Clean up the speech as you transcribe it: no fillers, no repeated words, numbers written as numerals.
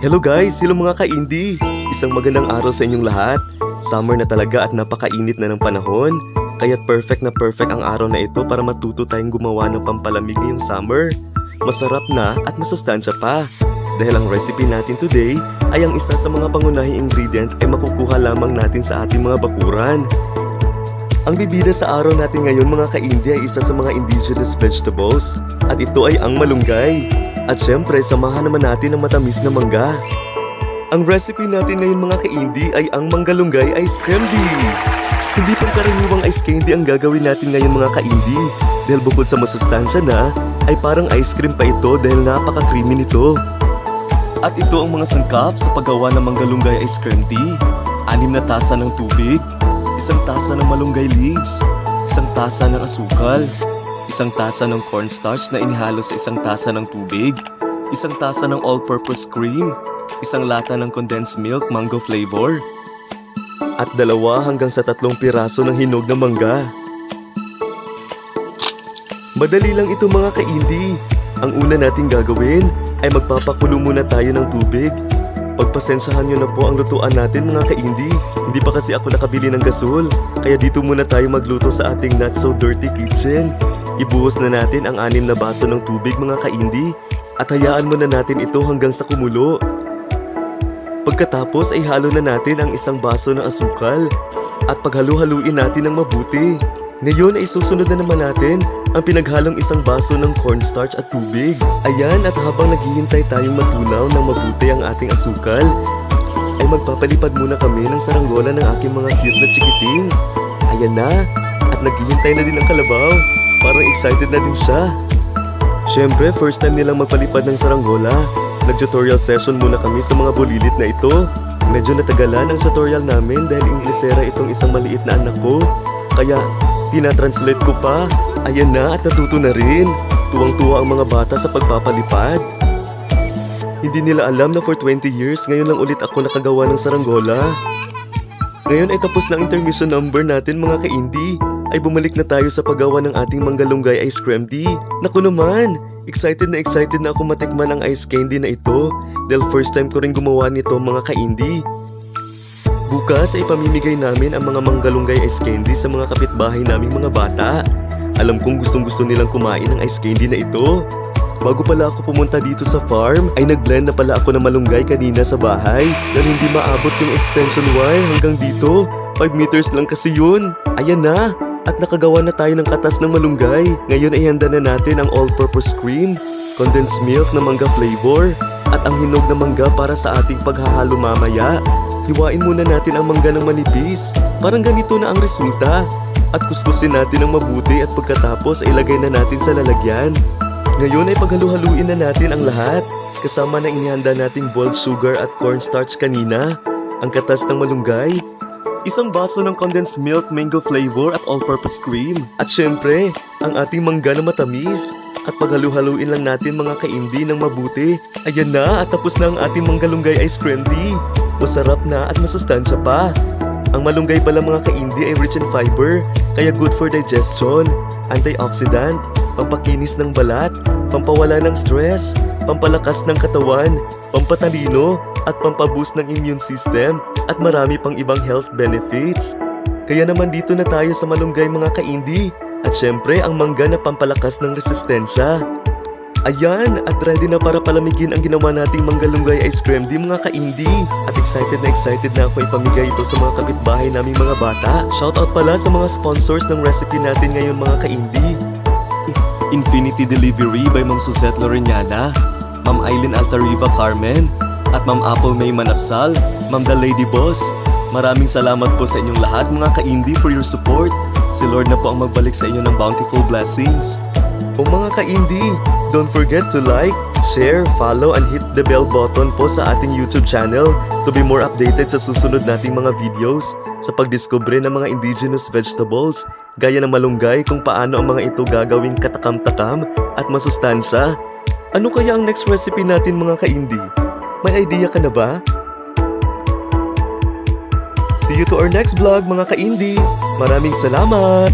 Hello guys, hello mga ka-indie! Isang magandang araw sa inyong lahat. Summer na talaga at napakainit na ng panahon. Kaya't perfect ang araw na ito para matuto tayong gumawa ng pampalamig ngayong summer. Masarap na at masustansya pa. Dahil ang recipe natin today ay ang isa sa mga pangunahing ingredient ay makukuha lamang natin sa ating mga bakuran. Ang bibida sa araw natin ngayon mga ka-indie ay isa sa mga indigenous vegetables at ito ay ang malunggay. At syempre, samahan naman natin ang matamis na mangga. Ang recipe natin ngayon mga ka-indie ay ang manggalunggay ice candy. Hindi pang karaniwang ice candy ang gagawin natin ngayon mga ka-indie. Dahil bukod sa masustansya na, ay parang ice cream pa ito dahil napaka-creamy nito. At ito ang mga sangkap sa paggawa ng manggalunggay ice candy. 6 na tasa ng tubig, 1 tasa ng malunggay leaves, 1 tasa ng asukal, 1 tasa ng cornstarch na inihalo sa 1 tasa ng tubig, 1 tasa ng all-purpose cream, 1 lata ng condensed milk mango flavor, at 2 hanggang sa 3 piraso ng hinog na mangga. Madali lang ito mga ka-indie. Ang una nating gagawin ay magpapakulo muna tayo ng tubig. Pagpasensyahan nyo na po ang lutuan natin mga ka-indie. Hindi pa kasi ako nakabili ng gasol, kaya dito muna tayo magluto sa ating not so dirty kitchen. Ibuhos na natin ang 6 na baso ng tubig mga ka-indie at hayaan muna natin ito hanggang sa kumulo. Pagkatapos ay halo na natin ang 1 baso ng asukal at paghalu-haluin natin ng mabuti. Ngayon ay susunod na naman natin ang pinaghalong 1 baso ng cornstarch at tubig. Ayan, at habang naghihintay tayong matunaw ng mabuti ang ating asukal, ay magpapalipad muna kami ng saranggola ng aking mga cute na chikiting. Ayan na, at naghihintay na din ang kalabaw. Parang excited na din siya. Siyempre, first time nilang magpalipad ng saranggola. Nag-tutorial session muna kami sa mga bulilit na ito. Medyo natagalan ang tutorial namin dahil Inglesera itong isang maliit na anak ko. Kaya, tinatranslate ko pa. Ayan na at natuto na rin. Tuwang-tuwa ang mga bata sa pagpapalipad. Hindi nila alam na for 20 years ngayon lang ulit ako nakagawa ng saranggola. Ngayon ay tapos na ang intermission number natin mga ka-indie. Ay bumalik na tayo sa paggawa ng ating manggalunggay ice candy. Naku naman! Excited na ako matikman ang ice candy na ito dahil first time ko rin gumawa nito mga ka-indie. Bukas ay pamimigay namin ang mga manggalunggay ice candy sa mga kapitbahay naming mga bata. Alam kong gustong-gusto nilang kumain ng ice candy na ito. Bago pala ako pumunta dito sa farm, ay nag-blend na pala ako ng malunggay kanina sa bahay dahil hindi maabot yung extension wire hanggang dito. 5 meters lang kasi yun. Ayan na! At nakagawa na tayo ng katas ng malunggay. Ngayon ay handa na natin ang all-purpose cream, condensed milk na mangga flavor, at ang hinog na mangga para sa ating paghahalo mamaya. Hiwain muna natin ang mangga ng manipis. Parang ganito na ang resulta. At kuskusin natin ng mabuti at pagkatapos ay ilagay na natin sa lalagyan. Ngayon ay paghalu-haluin na natin ang lahat. Kasama na inihanda nating boiled sugar at cornstarch kanina, ang katas ng malunggay, 1 baso ng condensed milk mango flavor at all-purpose cream. At syempre, ang ating mangga na matamis. At paghalu-haluin lang natin mga ka-indie ng mabuti. Ayan na at tapos na ang ating manggalunggay ice candy. Masarap na at masustansya pa. Ang malunggay pala mga ka-indie ay rich in fiber, kaya good for digestion, antioxidant, pampakinis ng balat, pampawala ng stress, pampalakas ng katawan, pampatalino, at pampaboost ng immune system, at marami pang ibang health benefits. Kaya naman dito na tayo sa malunggay mga ka-indie, at syempre ang mangga na pampalakas ng resistensya. Ayan, at ready na para palamigin ang ginawa nating manggalunggay ice candy mga ka-indie. At excited na ako ipamigay ito sa mga kapitbahay naming mga bata. Shoutout pala sa mga sponsors ng recipe natin ngayon mga ka-indie. Infinity Delivery by Ma'am Suzette Loreniana, Ma'am Aileen Altariva Carmen, at Ma'am Apple May Manapsal, Ma'am The Lady Boss. Maraming salamat po sa inyong lahat mga ka-indie for your support. Si Lord na po ang magbalik sa inyo ng bountiful blessings. O mga ka-indie, don't forget to like, share, follow, and hit the bell button po sa ating YouTube channel to be more updated sa susunod nating mga videos sa pagdiskubre ng mga indigenous vegetables gaya ng malunggay kung paano ang mga ito gagawing katakam-takam at masustansya. Ano kaya ang next recipe natin mga ka-indie? May idea ka na ba? See you to our next vlog mga ka-indie. Maraming salamat!